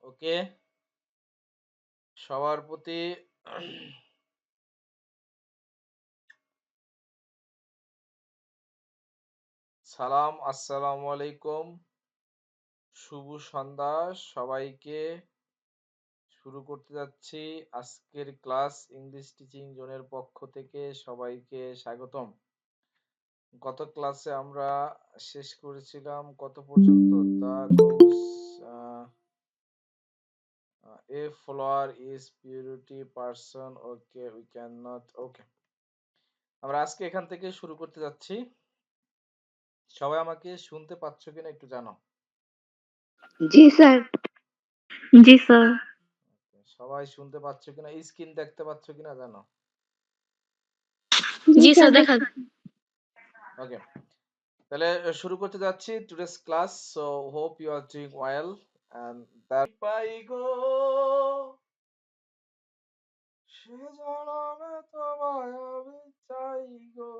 ওকে, সবার প্রতি সালাম, আসসালামু আলাইকুম। শুভ সন্ধ্যা সবাইকে। শুরু করতে যাচ্ছি আজকের ক্লাস। ইংলিশ টিচিং জোনের পক্ষ থেকে সবাইকে স্বাগতম। গত ক্লাসে আমরা শেষ করেছিলাম কত পর্যন্ত? The goes a follower is purity person. Okay, we can not. Okay, আমরা আজকে এখান থেকে শুরু করতে যাচ্ছি। সবাই আমাকে শুনতে পাচ্ছ কিনা একটু জানাও। জি স্যার। জি স্যার। সবাই শুনতে পাচ্ছ কিনা, স্ক্রিন দেখতে পাচ্ছ কিনা জানো। জি স্যার দেখা। ওকে, তাহলে শুরু করতে যাচ্ছি today's class. So hope you are doing well and that পাই গো সে জনমে তোমায় আমি চাই গো।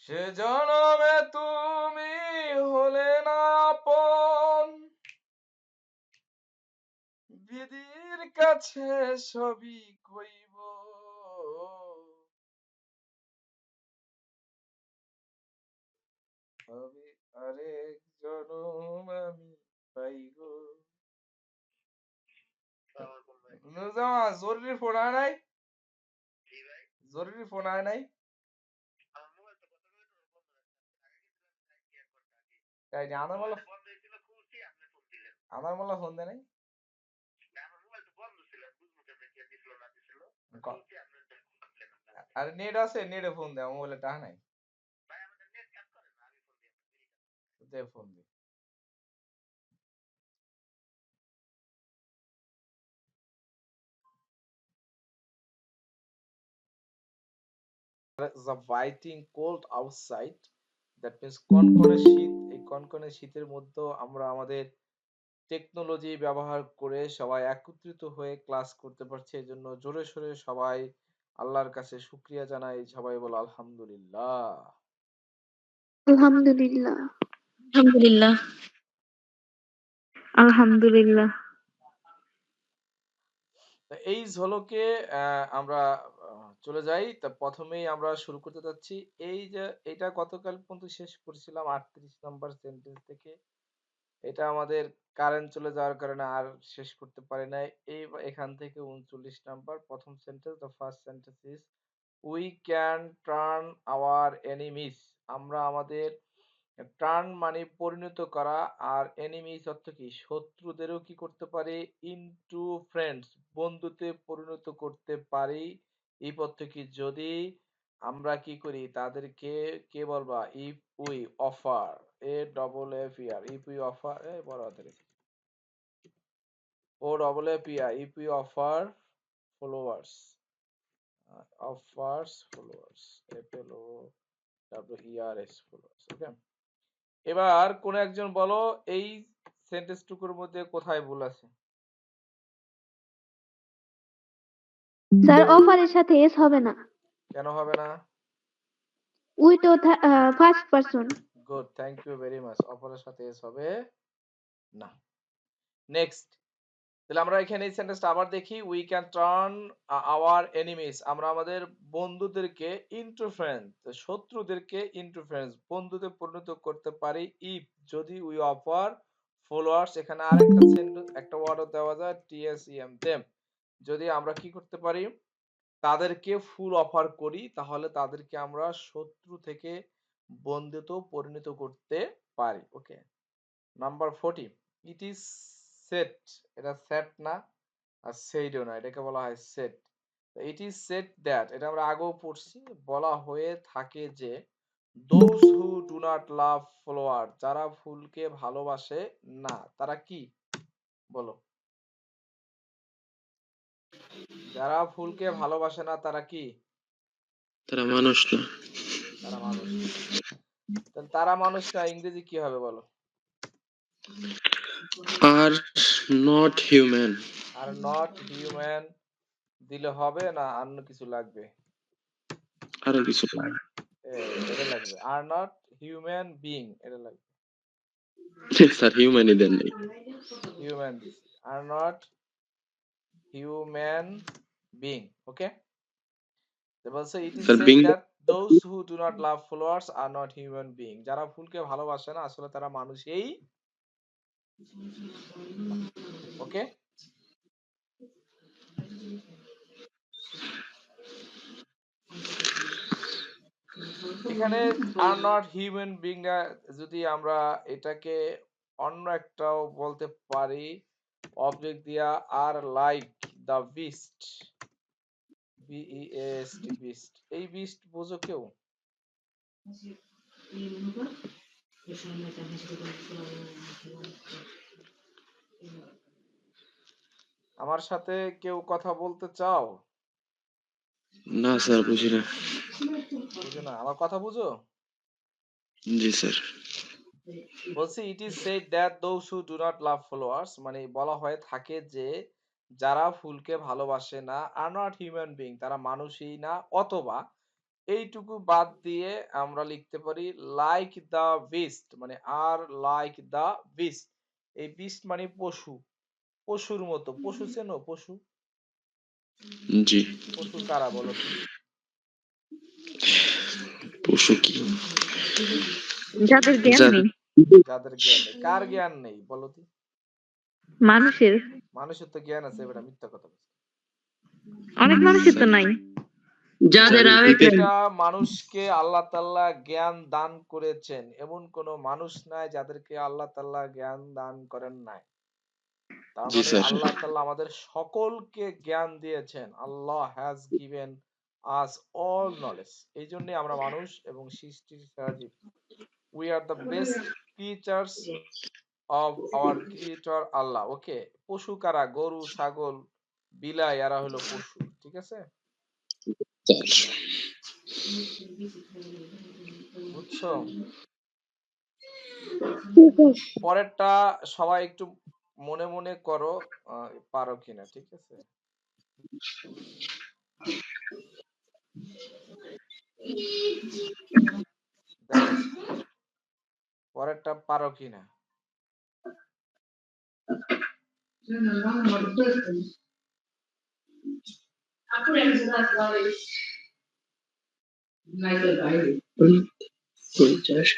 সে জনমে তুমি হলে না আপন, বিধির কাছে সবই কইব, হবে আরেক জনম আমি পাই গো। জরুরি ফোন আয় নাই, জরুরি ফোন আয় নাই। তাই না, আমার মোলা ফোন দেয় নাই। আরে নেট আছে, নেটে ফোন দেয়, মোবাইলে টাকা নাই। দে ফোন দে। The biting cold outside, that means কনকনে শীত। এই কনকনে শীতের মধ্যে আমরা আমাদের টেকনোলজি ব্যবহার করে সবাই একত্রিত হয়ে ক্লাস করতে পারছি। এই জন্য জোরে সোরে সবাই আল্লাহর কাছে শুকরিয়া জানাই। সবাই বলো আলহামদুলিল্লাহ। আলহামদুলিল্লাহ। আলহামদুলিল্লাহ। আলহামদুলিল্লাহ। এই ঝলকে আমরা চলে যাই। তা প্রথমেই আমরা শুরু করতে যাচ্ছি। এই যে এটা গতকাল পর্যন্ত শেষ করেছিলাম 38 নাম্বার সেন্টেন্স থেকে। এটা আমাদের কারেন্ট চলে যাওয়ার কারণে আর শেষ করতে পারি নাই। এখান থেকে 39 নাম্বার প্রথম sentence. The first sentence is we can turn our enemies. আমরা আমাদের, টার্ন মানে পরিণত করা, আর এনিমিস অর্থ কি, শত্রুদেরও কি করতে পারি, ইনটু ফ্রেন্ডস, বন্ধুতে পরিণত করতে পারি। এই অর্থ কি, যদি আমরা কি করি তাদেরকে, কে বলবা, if we offer, a double F year, if we offer, a বড় হাতের O double F year, if we offer followers, offers followers, F L O W E R S, followers. Okay, এবার কোন একজন বলো এই সেন্টেন্স টুকুর মধ্যে কোথায় ভুল আছে। স্যার অফারের সাথে এস হবে না। কেন হবে না? উই তো first person. Good, thank you very much. অফারের সাথে এস হবে না। নেক্সট, তাহলে আমরা এখানে এই সেন্টেন্সটা আবার দেখি। We can turn our enemies, আমরা আমাদের বন্ধুদেরকে ইনটু ফ্রেন্ডস, শত্রুদেরকে ইনটু ফ্রেন্ডস, বন্ধুতে পরিণত করতে পারি ইফ, যদি উই অফার ফলোয়ার্স। এখানে আরেকটা সেন্টেন্স, একটা ওয়ার্ডও দেওয়া যায়, টিএসইএম, দেম। যদি আমরা কি করতে পারি, তাদেরকে ফুল অফার করি, তাহলে তাদেরকে আমরা শত্রু থেকে বন্ধুতে পরিণত করতে পারি। ওকে, নাম্বার 40, ইট ইজ সেট। এটা সেট না, আর সেইডও না, এটাকে বলা হয় set. It is said that, এটা আমরা আগেও পড়ছি, বলা হয়ে থাকে যে those who do not love follower, যারা ফুলকে ভালোবাসে না তারা কি, বলো। যারা ফুলকে ভালোবাসে না তারা কি, তারা মানুষ না। তারা মানুষ না। তাহলে তারা মানুষ না ইংরেজি কি হবে বলো। আর not human. R not human দিলে হবে না, অন্য কিছু লাগবে। আরো কিছু না। এটা লাগবে। আর নট হিউম্যান বিং এটা লাগবে। স্যার হিউম্যানই দেন নাই। হিউম্যান দিছি। Are not human being. Okay? বলছে it is sir said being that those who do not love followers are not human being. যারা ফুলকে ভালোবাসে না আসলে তারা মানুষই। ওকে? এখানে আর নট হিউম্যান বিং না যদি আমরা এটাকে অন্য একটাও বলতে পারি অবজেক্ট দিয়া আর like the beast B E S T beast এই বিস্ট বোঝো কেউ আমার সাথে কেউ কথা বলতে চাও না স্যার বুঝি না। বুঝো না আমার কথা বুঝো জি স্যার। বলছি it is said that those who do not love followers মানে বলা হয়ে থাকে যে যারা ফুলকে ভালোবাসে না আর নট হিউম্যান বিং তারা মানুষই না অথবা এইটুকু বাদ দিয়ে আমরা লিখতে পারি লাইক দা বিস্ট মানে আর লাইক দা বিস্ট এই বিস্ট মানে পশু পশুর মতো পশু চেনো পশু জি। পশু কারা বলো তো পশু কি? যাদের জ্ঞান যার নেই, যাদের জ্ঞান নেই কার জ্ঞান নেই বলো তো মানুষের। মানুষের তো জ্ঞান আছে এটা মিথ্যা কথা বলছে অনেক মানুষের তো স্যার নাই। যাদের প্রত্যেকটা মানুষকে আল্লাহ তাআলা জ্ঞান দান করেছেন এমন কোন মানুষ নাই যাদেরকে আল্লাহ তাআলা জ্ঞান দান করেন নাই তার জি মানে স্যার। আল্লাহ তাআলা আমাদের সকলকে জ্ঞান দিয়েছেন Allah has given us all knowledge এই জন্য আমরা মানুষ এবং সৃষ্টির সেরা জীব we are the best creatures of our creator Allah okay পশু কারা গরু ছাগল বিলাই এরা হলো পশু ঠিক আছে স্যার বুঝছো পরেরটা সবাই একটু মনে মনে করো পারো কিনা ঠিক আছে দেখো পরেরটা পারো কিনা পঞ্চাশ।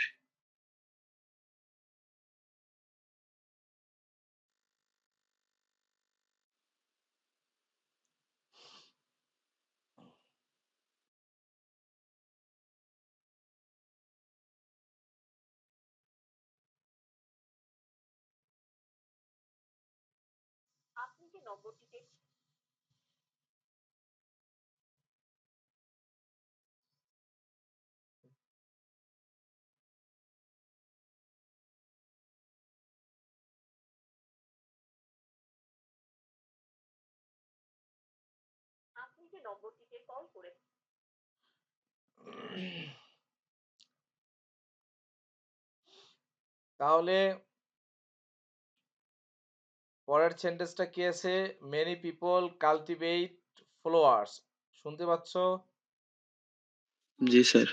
তাহলে পরের সেন্টেন্সটা কি আছে মেনি পিপল কাল্টিভেট ফলোয়ার্স শুনতে পাচ্ছ জি স্যার।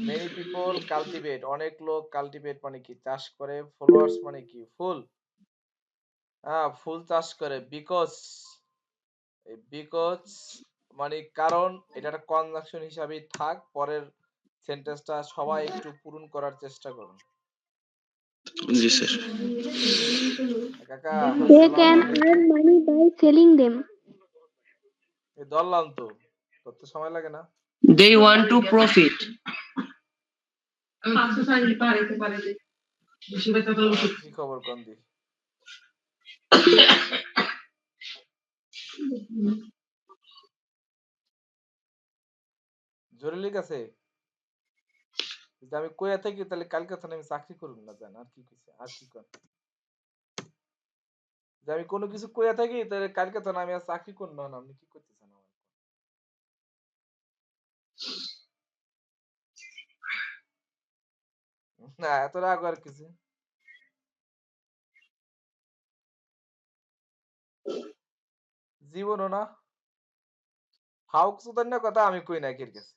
মেনি পিপল কাল্টিভেট অনেক লোক কাল্টিভেট মানে কি চাষ করে ফলোয়ার্স মানে কি ফুল হ্যাঁ ফুল চাষ করে বিকজ বিকজ মানে কারণ এটা একটা কনজাংশন হিসাবেই থাক পরের সেন্টেন্সটা সবাই একটু পূরণ করার চেষ্টা করুন জি স্যার। কাকা They আসসালামু can আলাইকুম earn money by selling them. এই ধরলাম তো করতে সময় লাগে না They want to profit. কি খবর কন্দি জরুরি কাছে যদি আমি কইয়া থাকি তাহলে কালকে তো আমি চাকরি করুম না জান আর কি কইছে আর কি কর যে আমি কোনো কিছু কইয়া থাকি তাহলে কালকে তো আমি আর চাকরি করব না আপনি কি করতেছেন আমার না এত রাগ আর কিছু জীবনও না হাউক সুদান্য কথা আমি কই না কির কাছে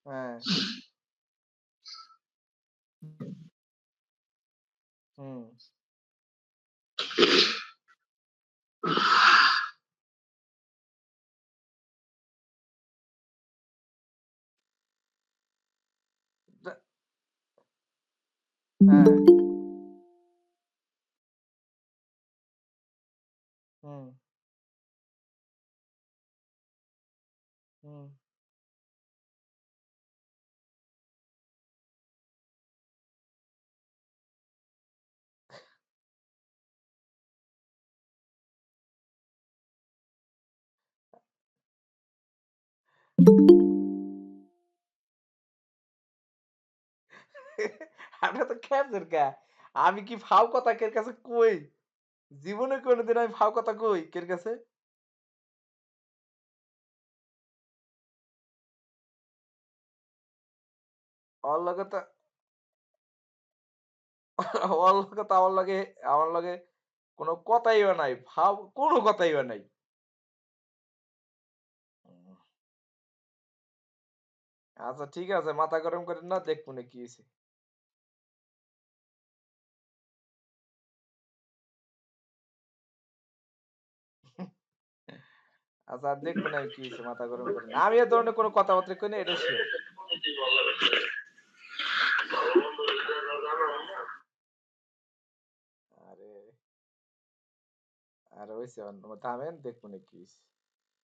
হ্যাঁ, হুম। দা হ্যাঁ, হুম, হুম। আপনি তো খেপছেন কে? আমি কি ফাও কথা কের কাছে কই? জীবনে কোনদিন আমি ফাও কথা কই কের কাছে? ওর লগে তো ওর লগে তো আমার লগে কোন কথাই হয় নাই। ফাও কোন কথাই হয় নাই। উম আচ্ছা ঠিক আছে মাথা গরম করেন না দেখবনে কি হইছে। আচ্ছা আর দেখবেন আমি কি হইছে মাথা গরম করেন না। আমি এ ধরনের কোন কথাবার্তা কই না এটা সিউর। আরে, আরে হইছে থামেন দেখবনে কি হইছে।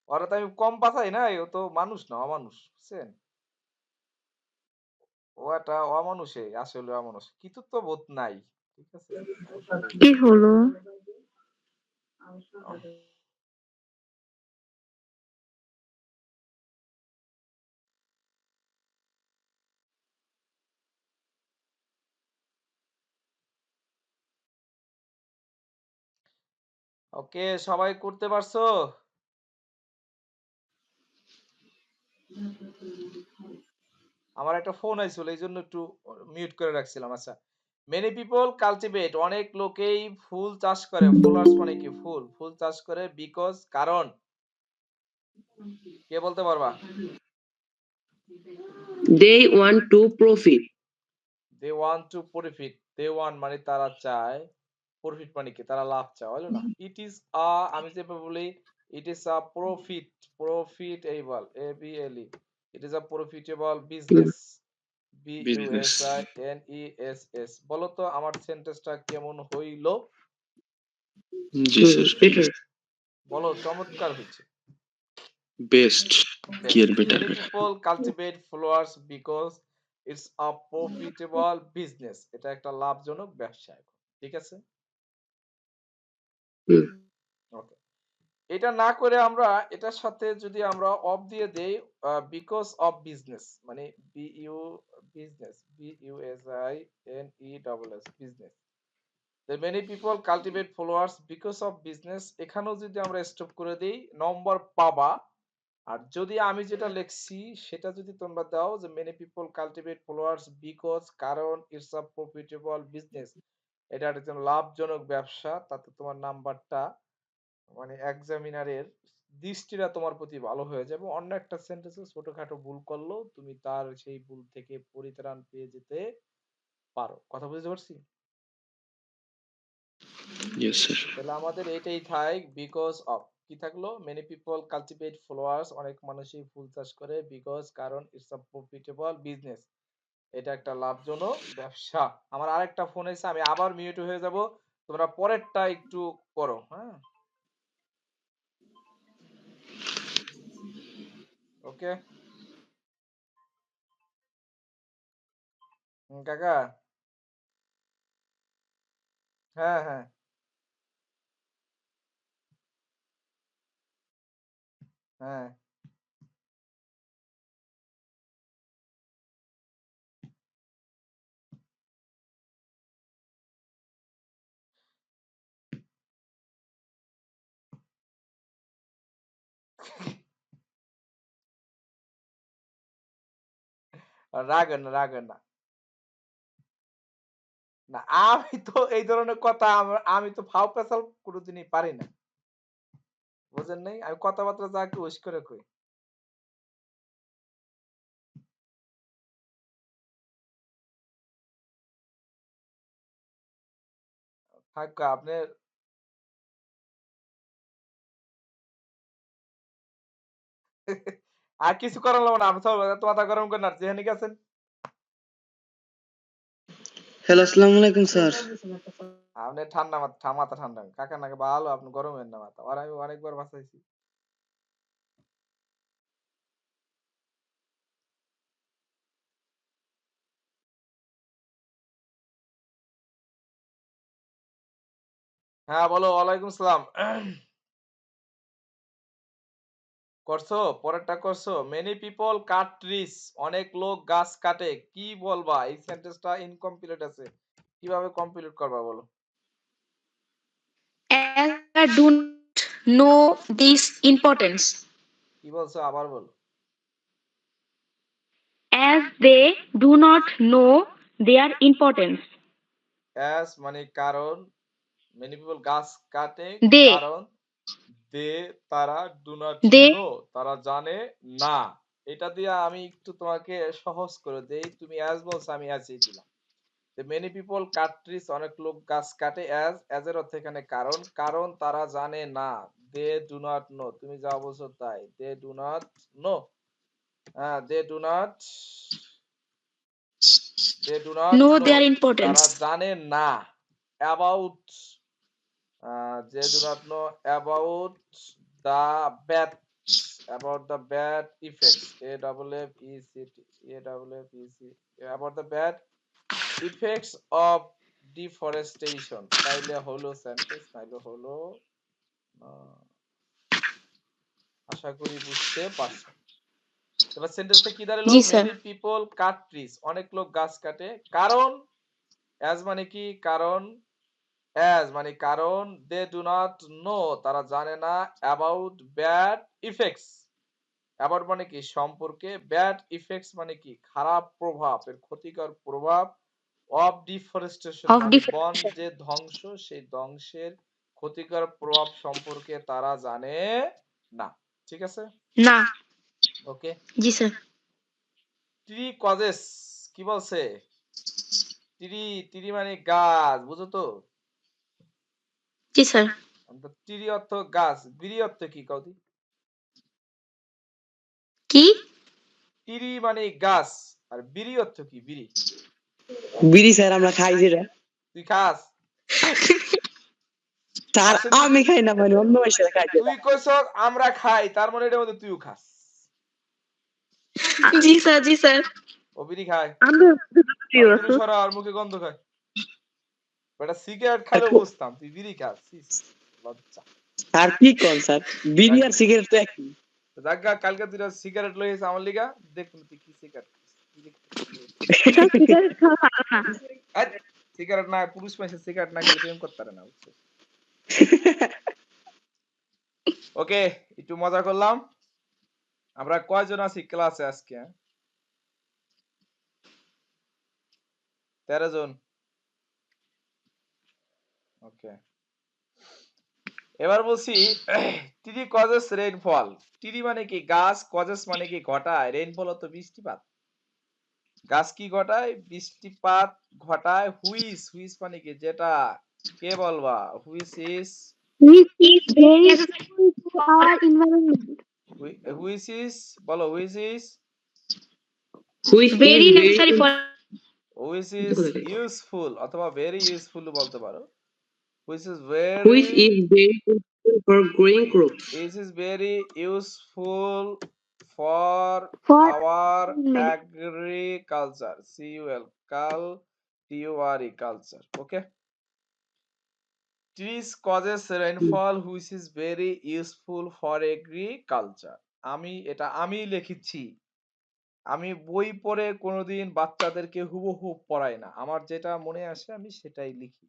ওরে তো আমি কম পাঠাই নাই, ও তো মানুষ না অমানুষ, বুঝছেন? ও একটা অমানুষে, আসলে অমানুষ। কিন্তুত্ব বোধ নাই। ঠিক আছে? সমস্যা কি এইখানে। হলো? অহ, ওকে সবাই করতে পারছো? আমার একটা ফোন আইছিল এইজন্য একটু মিউট করে রাখছিলাম। আচ্ছা। মেনি পিপল কাল্টিভেট অনেক লোকেই ফুল চাষ করে। ফুলার্স মানে কি? ফুল। ফুল চাষ করে বিকজ কারণ কে বলতে পারবা? They want to profit. They want to profit. They want মানে তারা চায়। প্রফিট মানে কি? তারা লাভ চায়। হলো না? ইট ইজ আ আমি যেভাবে বলি it is a profit profitable A B L E. It is a profitable business B U business. S I N E S S. বলো তো আমার সেন্টেন্সটা কেমন হইল? জি স্যার। Better. বলো চমৎকার হয়েছে। বেস্ট। কি বেস্ট। আর better many better. People cultivate followers because it's a profitable business. এটা একটা লাভজনক ব্যবসা এখন। ঠিক আছে? ওকে। এটা না করে আমরা এটার সাথে যদি আমরা অফ দিয়ে দেই বিকজ অফ বিজনেস মানে B U business B U S I N E double S business. The many people cultivate followers because of business এখানেও যদি আমরা স্টপ করে দেই নম্বর পাবা। আর যদি আমি যেটা লিখছি সেটা যদি তোমরা দাও যে many people cultivate followers because কারণ it's a profitable business এটা একজন লাভজনক ব্যবসা তাতে তোমার নাম্বারটা মানে এক্সামিনারের দৃষ্টিটা তোমার প্রতি ভালো হয়ে যাবে। অন্য একটা সেন্টেন্সে ছোটখাটো ভুল করলেও তুমি তার সেই ভুল থেকে পরিত্রাণ পেয়ে যেতে পারো। কথা বুঝতে পারছি? Yes sir. তাহলে আমাদের এটাই থাক বিকজ অফ কি থাকলো মেনি পিপল কালটিভেট ফলোয়ার্স অনেক মানুষই ফুল চাষ করে বিকজ কারণ ইটস আ প্রফিটেবল বিজনেস এটা একটা লাভজনক ব্যবসা। আমার আরেকটা ফোন এসে আমি আবার মিউট হয়ে যাব। তোমরা পরেরটা একটু করো হ্যাঁ। ওকে কাকা হ্যাঁ হ্যাঁ হ্যাঁ রাগেন না রাগেন না। না আমি তো এই ধরনের কথা আমি তো ফাও পেশাল কোনোদিনই পারি না। বুঝেন নাই? আমি কথাবার্তা যা একটু করে কই। হাক্কা আপনি আর কিছু করার লাগবে না। আপনি সব এত মাথা গরম করেন না। যেখানে গেছেন হ্যালো, আসসালামু আলাইকুম স্যার। আপনি ঠান্ডা মাথা ঠান্ডা। কাকা নাকি ভালো আপনি গরম হবেন না মাথা। আর আমি অনেকবার বাঁচাইছি। হ্যাঁ বলো ওয়ালাইকুম সালাম। করছো পরেরটা করছো মেনি পিপল কাট ট্রিস অনেক লোক গাছ কাটে কি বলবা এই সেন্টেন্সটা ইনকমপ্লিট আছে কিভাবে কমপ্লিট করবা বলো As I do not know this importance. কি বলছো আবার বলো As they do not know their importance. As মানে কারণ মেনি পিপল গাছ কাটে They, কারণ দে তারা ডু নট they, নো তারা জানে না এটা দিয়ে আমি একটু তোমাকে সহজ করে দেই তুমি অ্যাজ বলছো আমি অ্যাজই দিলাম মেনি পিপল কাট ট্রিস অনেক লোক গাছ কাটে অ্যাজ এর অর্থ এখানে কারণ কারণ তারা জানে না দে ডু নট নো তুমি যা বলছো তাই দে ডু নট নো হ্যাঁ they do not know know their তারা importance. জানে না about they do not know about the bad about the bad effects about the bad effects of deforestation তাইলে হলো সেন্টেন্স তাইলে হলো আশা করি বুঝতে পারছো এবার সেন্টেন্সটা কি দাঁড়ালো জি স্যার মেনি পিপল কাট ট্রিজ অনেক লোক গাছ কাটে কারণ অ্যাজ মানে কি কারণ অ্যাজ মানে কারণ দে ডু নট নো তারা জানে না অ্যাবাউট ব্যাড ইফেক্টস অ্যাবাউট মানে কি সম্পর্কে ব্যাড ইফেক্টস মানে কি খারাপ প্রভাব এর ক্ষতিকর প্রভাব অফ ডিফরেস্টেশন of মানে বন differentiation. যে ধ্বংস সেই ধ্বংসের ক্ষতিকর প্রভাব সম্পর্কে তারা জানে না ঠিক আছে না ওকে জি স্যার ট্রি কজেস কি বলছে ট্রি ট্রি মানে গাছ বুঝো তো জি স্যার ট্রি অর্থ গাছ বিড়ি অর্থ কি কদি কি ট্রি মানে গাছ আর বিড়ি অর্থ কি বিড়ি বিড়ি স্যার আমরা খাই যেটা। তুই খাস স্যার আচ্ছা, আমি খাই না, মানে অন্য মানুষেরা খাই যেটা। তুই কইছ আমরা খাই তার মানে এটার মধ্যে তুইও খাস জি স্যার জি স্যার ও বিড়ি খায় আমরা আর তুই সরা আর মুখে গন্ধ খায় বেটা সিগারেট খালে বুঝতাম তুই বিড়ি খাস ছিস, লজ্জা স্যার কি কোন স্যার? বিড়ি আর সিগারেট তো একই। জাগা কালকে তুই সিগারেট লই এসে আমার লিগা দেখুন তুই কি সিগারেট সিগারেট খাওয়া ভালো না সিগারেট না পুরুষ মানুষের সিগারেট না খেলে প্রেম করতে পারে না বুঝছো ওকে একটু মজা করলাম আমরা কয়জন আছি ক্লাসে আজকে 13 জন ওকে এবার বলছি টিডি কজেস রেইনফল টিডি মানে কি গাছ কজেস মানে কি ঘটায় রেইনফল তো বৃষ্টিপাত গাছ কি ঘটায় বৃষ্টিপাত ঘটায় হুইস হুইস মানে কি যেটা কে বলবা which is which is very useful to our environment. Which is বলো which is Which Very is necessary for which is useful অথবা ভেরি ইউজফুল বলতে পারো which is which very is very useful for growing crops. This is very useful for for our environment. agriculture. CUL culture. Okay. Trees causes rainfall which is very useful for agriculture. আমি লিখেছি আমি বই পড়ে কোনোদিন বাচ্চাদেরকে হুবহু পড়াই না আমার যেটা মনে আসে আমি সেটাই লিখি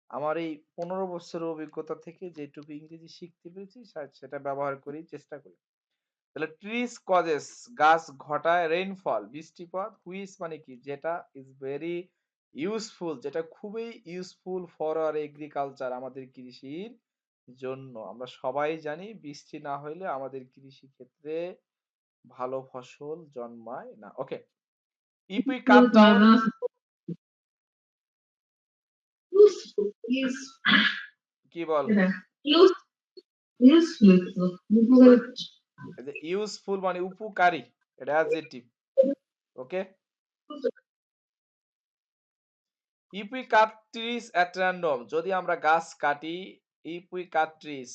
আমার এই 15 বছরের অভিজ্ঞতা থেকে যেটুকু ইংরেজি শিখতে পেরেছি সেটা ব্যবহার করি চেষ্টা করি তাহলে ট্রিজ কজেস গাছ ঘটায় রেইনফল বৃষ্টিপাত হুইচ মানে কি যেটা ইজ ভেরি ইউজফুল যেটা খুবই ইউজফুল ফর আর এগ্রিকালচার আমাদের কৃষির জন্য আমরা সবাই জানি বৃষ্টি না হইলে আমাদের কৃষি ক্ষেত্রে ভালো ফসল জন্মায় না okay if we cut down কি বল? ইউজফুল মানে উপকারী, এটা adjective. Okay, if we cut trees at random, যদি আমরা গাছ কাটি, ইফ উই কাট ট্রিজ,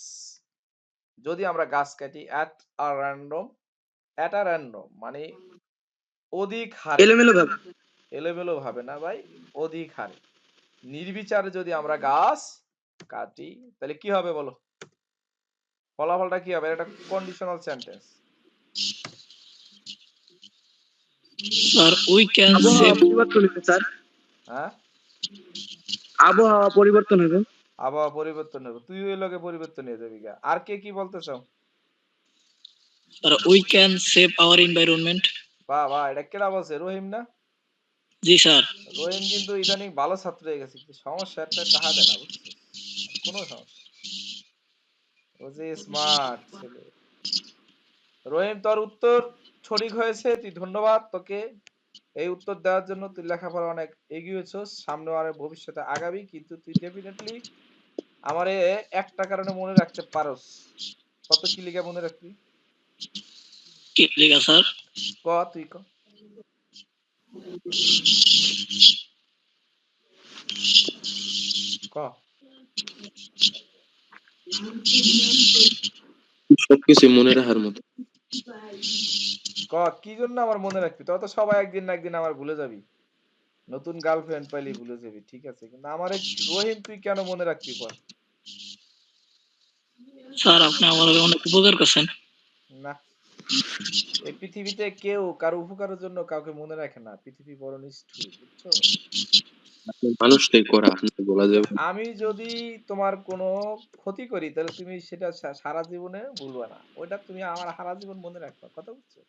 যদি আমরা গাছ কাটি অ্যাট আ র্যান্ডম মানে অধিক হারে, এলোমেলো ভাবে। এলোমেলো ভাবে না ভাই, অধিক হারে, নির্বিচারে যদি আমরা গাছ কাটি, তাহলে কি হবে বলো? ফলাফলটা কি হবে? এটা conditional sentence. Sir we can আবহাওয়া সেভ পরিবর্তন হবে স্যার। হ্যাঁ, আবহাওয়া পরিবর্তন হবে। আবহাওয়া পরিবর্তন হবে, তুই ওই লগে পরিবর্তন হয়ে যাবি গা। আর কে কি বলতে চাও? Sir we can save our environment. বাহ বাহ, এটা কেডা বলছে? রহিম না? জি স্যার। রহিম কিন্তু ইদানিং ভালো ছাত্র হয়ে গেছে, কিন্তু সমস্যা একটা, টাহা দেয় না, বুঝছিস? কোনো সমস্যা, ও যে স্মার্ট ছেলে। রহিম, তোর উত্তর সঠিক হয়েছে, তুই ধন্যবাদ তোকে এই উত্তর দেওয়ার জন্য। তুই লেখাপড়া অনেক এগিয়েছস, সামনে আর ভবিষ্যতে আগাবি, কিন্তু তুই ডেফিনেটলি আমারে একটা কারণে মনে রাখতে পারস। কত কি লিখে মনে রাখবি? কি লেখা স্যার? ক, তুই ক। ক, সবকিছু মনে রাখার মতো। ক, কি জন্য আমার মনে রাখবি? তো সবাই একদিন না একদিন আমার ভুলে যাবি, নতুন গার্লফ্রেন্ড পাইলে ভুলে যাবি, ঠিক আছে, কিন্তু আমারে রহিম তুই কেন মনে রাখবি বল? স্যার আপনি আমার অনেক উপকার করছেন। না, এই পৃথিবীতে কেউ কারো উপকারের জন্য কাউকে মনে রাখে না, পৃথিবী বড় নিষ্ঠুর, বুঝছো? মানুষটাই করা বলা যাবে। আমি যদি তোমার কোনো ক্ষতি করি, তাহলে তুমি সেটা সারা জীবনে ভুলবা না, ওইটা তুমি আমার সারা জীবন মনে রাখবা, কথা বুঝছো?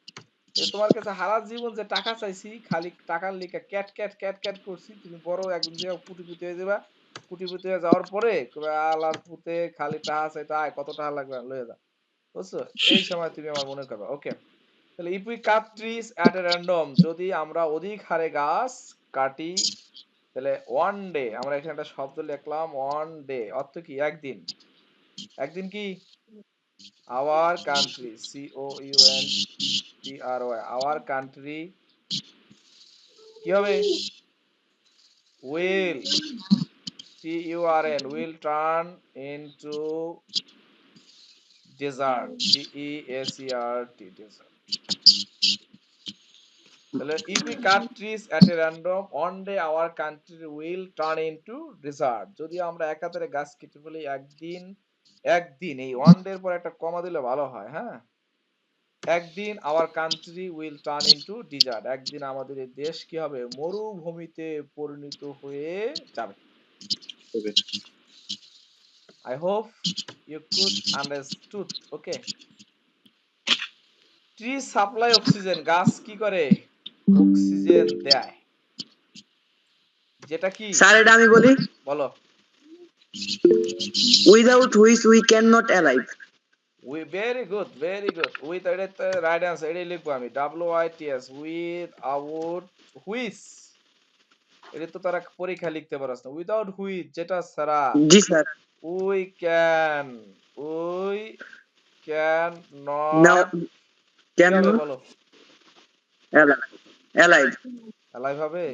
এই তোমার কাছে সারা জীবন যে টাকা চাইছি, খালি টাকার লিখে ক্যাট ক্যাট ক্যাট ক্যাট করছি, তুমি বড় একদিন যে কুটিপতি হয়ে যাবা, কুটিপতি হয়ে যাওয়ার পরে আলার পুতে খালি টাকা চাইতে, আয় কত টাকা লাগবে লয়ে যা, বুঝছো? এই সময় তুমি আমার মনে করবা। ওকে, তাহলে if we cut trees at a random, যদি আমরা অধিক হারে গাছ কাটি, তাহলে ওয়ান ডে, আমরা এখানে একটা শব্দ লিখলাম ওয়ান ডে, অর্থ কি? একদিন। একদিন কি? Our country, COUNTRY, our country কি হবে? Will, TURN, will turn into desert, DESERT, desert. তাহলে if we cut trees at a random one day our country will turn into desert, যদি আমরা একাধারে গাছ কেটে ফেলি একদিন, একদিন, এই ওয়ান ডে এর পর একটা কমা দিলে ভালো হয়, হ্যাঁ, একদিন our country will turn into desert, একদিন আমাদের এই দেশ কি হবে? মরুভূমিতে পরিণত হয়ে যাবে। তবে I hope you could understood. Okay. Tree supply oxygen, গাছ কি করে? অক্সিজেন দেয়, যেটা কি? স্যার এটা আমি বলি, বলো। Without which we can not alive. Very good, very good, with, এটা রাইট অ্যান্সার, এটাই লিখবো আমি, WITS, উইথ আউট হুইচ, এটা তো তারা পরীক্ষা লিখতে পারছ না, উইদাউট হুইচ যেটা ছাড়া, জি sir. We can, we can now not, কি ক্যান হবে নট বলো? অ্যালাইভ। অ্যালাইভ হবে?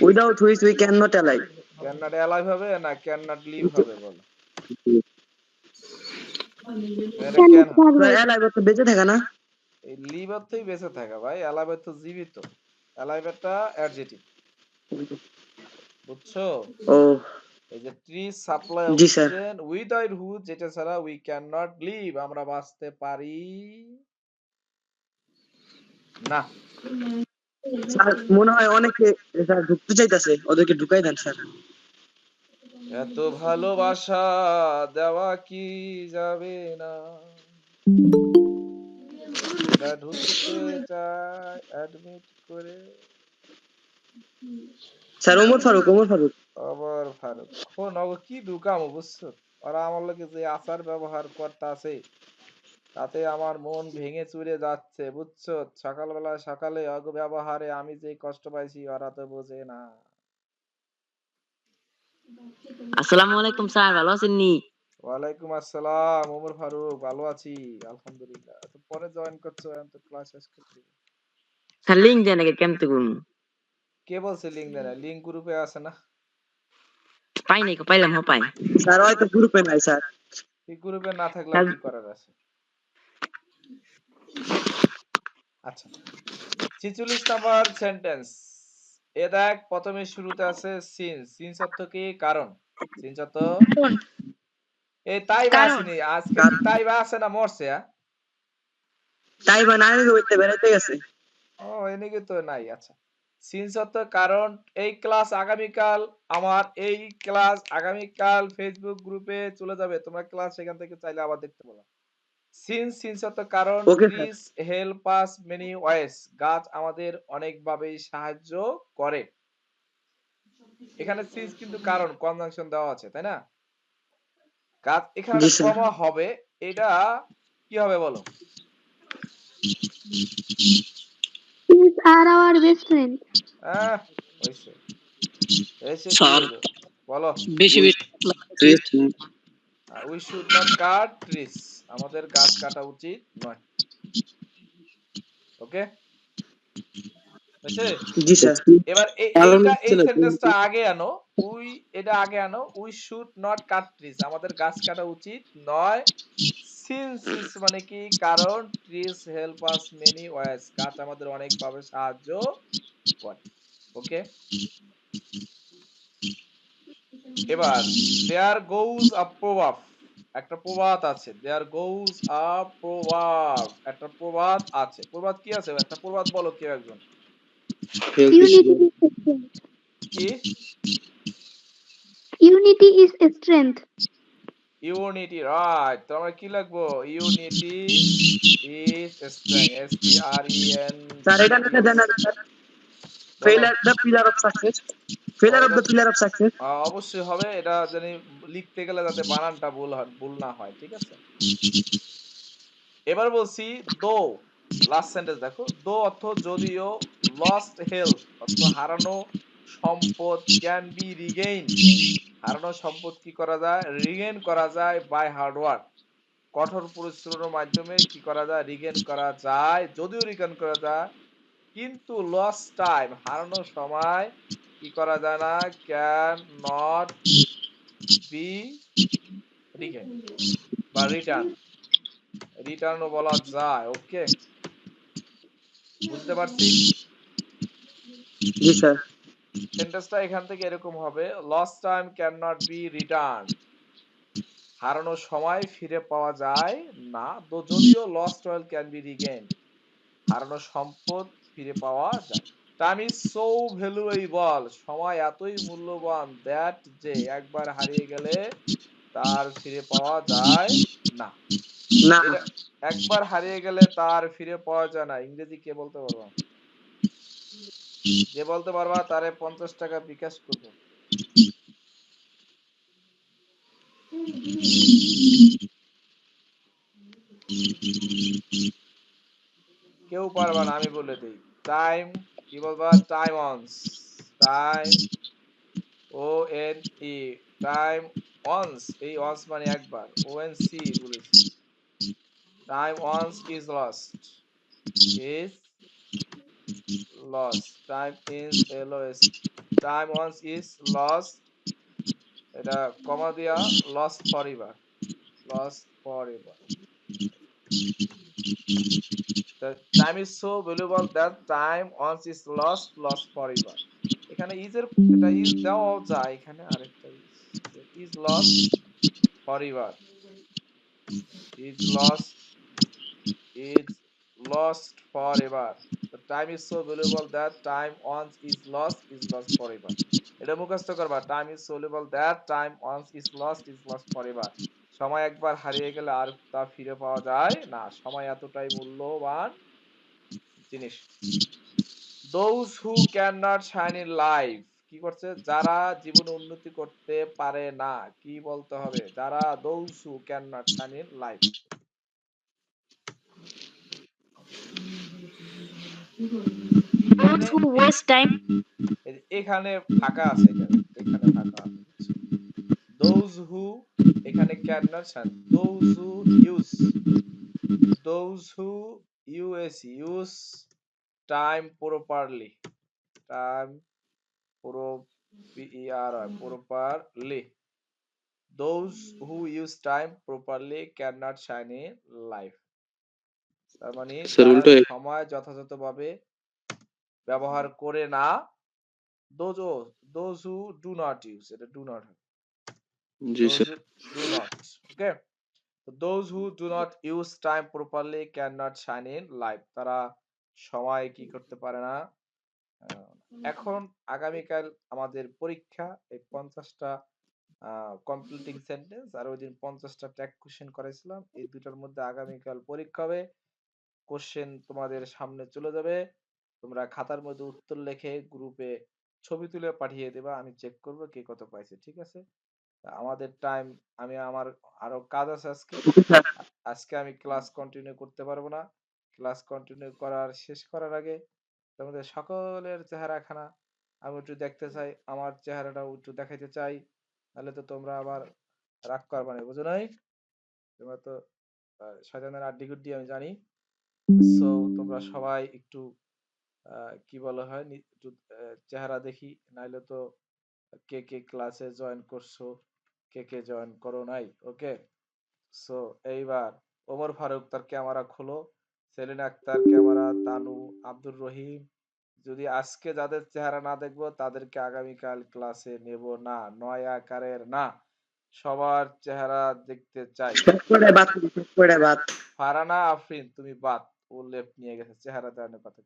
Without which we can not alive. Can not alive হবে না ক্যান নট লিভ হবে বলো? এটা ক্যান ক্যান হবে। সার্ভাইভ। অ্যালাইভ তো বেঁচে থাকা না? এই লিভ অর্থই বেঁচে থাকা ভাই, অ্যালাইভ অর্থ জীবিত, অ্যালাইভ একটা অ্যাডজেক্টিভ, বুঝছো? ও এই যে tree supply G sir. Oxygen, without which যেটা ছাড়া উই ক্যান নট লিভ, আমরা বাঁচতে পারি না। স্যার মনে হয় অনেকে স্যার ঢুকতে চাইতেছে, ওদেরকে ঢুকাই দেন স্যার। এত ভালোবাসা দেওয়া কি যাবে না, এরা ঢুকতে চায় অ্যাডমিট করে। স্যার ওমর ফারুক। আবার ফারুক নগর কি ঢুকামো, বুঝছো? ওরা আমার লোকে যে আচার ব্যবহার করতে আছে, তাতে আমার মন ভেঙে চুরে যাচ্ছে, বুঝছো? সকালবেলা সকালে অগ ব্যবহারে আমি যে কষ্ট পাইছি ওরা তো বোঝে না। আসসালামু আলাইকুম স্যার, ভালো আছেন নি? ওয়ালাইকুম আসসালাম ওমর ফারুক, ভালো আছি আলহামদুলিল্লাহ। তো পরে জয়েন করছো, এখন তো ক্লাস শেষ করে দিবে। স্যার লিঙ্ক দেন আগে কেমতে করবো? কে বলছে লিঙ্ক দেয় না? লিঙ্ক গ্রুপে আছে না? পাই নাই, পাইলাম পাই। স্যার হয়তো গ্রুপে নাই স্যার। এই গ্রুপে না থাকলে স্যার কি করার আছে? আচ্ছা, 46 নাম্বার সেন্টেন্স। এ দেখ, প্রথমে শুরুতে আছে সিন্স। সিন্স অর্থ কি? কারণ। সিন্স অর্থ এই তাই বা আসেনি আজকে, কি তাই বা আছে না মরছে? তাই বা নাই হইতে বেড়াইতে গেছে। ও এনেকে তো নাই। আচ্ছা, সিন্স অর্থ কারণ। এই ক্লাস আগামীকাল, আমার এই ক্লাস আগামীকাল ফেসবুক গ্রুপে চলে যাবে, তোমরা ক্লাস সেখান থেকে চাইলে আবার দেখতে পারো। সিন্স অর্থ কারণ। Okay sir. Trees help us many ওয়েস, গাছ আমাদের অনেকভাবেই সাহায্য করে। এখানে সিন্স কিন্তু কারণ কনজাংশন দেওয়া আছে, তাই না? গাছ, এখানে জি একটা স্যার। কমা হবে, এটা কি হবে বলো? Trees are our best friend. হইছে হয়েছে, কি স্যার হইবে বলো? বেশি উই বেশি trees we should not cut trees, আমাদের গাছ কাটা উচিত নয়। ওকে, হয়েছে? জি স্যার। এবার কারণ এইটা, হচ্ছে এই না সেন্টেন্সটা আগে আনো। উই, এটা আগে আনো। We should not cut trees, আমাদের গাছ কাটা উচিত নয়। সিন্স মানে কি? কারণ। ট্রিজ হেল্প আস মেনি ওয়েস, গাছ আমাদের অনেকভাবে সাহায্য করে। ওকে, এবার দেয়ার গোজ আ প্রভাব, একটা প্রবাদ আছে। দেয়ার গোজ আ প্রভাব, একটা প্রবাদ আছে। প্রবাদ কি আছে? একটা প্রবাদ বলো কেউ একজন। Health is Unity is strength. কি? Unity is strength. Unity, right. তো আমরা কি লিখবো? ইউনিটি ইজ স্ট্রেংথ, স্যার এটা STRENGTH। লেখা জানা স্যার। বলো। Failure the pillar of success. Failure of এটা দ্য পিলার অফ সাকসেস। অবশ্যই হবে। এটা জানি লিখতে গেলে যাতে বানানটা ভুল না হয়, ঠিক আছে? এবার বলছি দো, লাস্ট সেন্টেন্স দেখো। দো অর্থ যদিও, লস্ট হেলথ অর্থ হারানো সম্পদ, ক্যান বি রিগেইন, হারানো সম্পদ কি করা যায়? রিগেইন করা যায় বাই হার্ড ওয়ার্ক, কঠোর পরিশ্রমের মাধ্যমে কি করা যায়? রিগেইন করা যায়, যদিও রিগেইন করা যায়। কিন্তু লস্ট টাইম, হারানো সময় কি করা যায় না? ক্যান নট বি রিগেইন বা রিটার্নও বলা যায়। ওকে, বুঝতে পারছি। জি স্যার। সেন্টেন্সটা এখান থেকে এরকম হবে, lost time can not be return, হারানো সময় ফিরে পাওয়া যায় না। যদিও lost oil can be regain, হারানো সম্পদ ফিরে পাওয়া যায়। টাইম ইজ সো ভ্যালুয়েবল, সময় এতই মূল্যবান, দ্যাট যে একবার হারিয়ে গেলে তার ফিরে পাওয়া যায় না। না। এটা একবার হারিয়ে গেলে তার ফিরে পাওয়া যায় না, ইংরেজি কে বলতে পারবা? যে বলতে পারবা তারে 50 টাকা বিকাশ করব। কেউ পারবা না, আমি বলে দিই। টাইম কি বলবা? Time once, time ONE, time once, এই অনস মানে একবার, ONC বলেছি। Time once is lost, is lost, time is LOST, time once is lost, এটা কমা দিয়া lost for ever, lost for ever. Time is so valuable that time once is lost for ever. এখানে is এর, এটা is দেওয়াও যায়, এখানে আরেকটা is lost for ever, is lost, is lost for ever. Time is so valuable that time once is lost for ever. এটা মুখস্থ করবা। Time is so valuable that time once is lost for ever. সময় একবার হারিয়ে গেলে আর তা ফিরে পাওয়া যায় না, সময় এতটাই মূল্যবান জিনিস। those who cannot shine in life, কি করছে? যারা জীবনে উন্নতি করতে পারে না, কি বলতে হবে? যারা those who cannot shine in life। Those who waste time. এখানে ফাঁকা আছে, এটা এখানে ফাঁকা আছে। cannot shine. Those who use use time properly. Time properly. Those who use time properly cannot shine in life. তার মানে স্যার যারা উল্টো সময় যথাযথভাবে ব্যবহার করে না, those who do not use, এটা do not হবে। জি Those sir who do not, okay? So those who do not use time properly cannot shine in life. তারা সময় কি করতে পারে না। এখন আগামীকাল আমাদের পরীক্ষা, এই 50টা কমপ্লিটিং সেন্টেন্স আর ওই দিন 50টা ট্যাগ কোশ্চেন করেছিলাম, এই দুটার মধ্যে আগামীকাল পরীক্ষা হবে। কোশ্চেন তোমাদের সামনে চলে যাবে, তোমরা খাতার মধ্যে উত্তর লিখে গ্রুপে ছবি তুলে পাঠিয়ে দেবা, আমি চেক করব কে কত পাইছে, ঠিক আছে? আমাদের টাইম, আমি আমার আরো কাজ আছে আজকে, আজকে আমি ক্লাস কন্টিনিউ করতে পারবো না। ক্লাস কন্টিনিউ শেষ করার আগে তোমাদের সকলের চেহারাখানা আমি একটু দেখতে চাই, আমার চেহারাটাও একটু দেখাইতে চাই, নাহলে তো তোমরা আবার রাগ করবা না, বুঝো নাই? তোমরা তো শয়তানের আড্ডি গুড্ডি আমি জানি। সো তোমরা সবাই একটু কি বলা হয়, একটু চেহারা দেখি, নাইলে তো কে কে ক্লাসে জয়েন করছো, কে কে জয়েন করো নাই। ওকে, সো এইবার ওমর ফারুক তার ক্যামেরা খোলো, সেলিনা আক্তার ক্যামেরা, তানু, আব্দুর রহিম, যদি আজকে যাদের চেহারা না দেখবো তাদেরকে আগামীকাল ক্লাসে নেব না, 9 আকারের না, সবার চেহারা দেখতে চাই। শেষ করে বাদ। ফারানা আফরিন তুমি বাদ, ও লেফট নিয়ে গেছে চেহারা দেওয়ার কথা।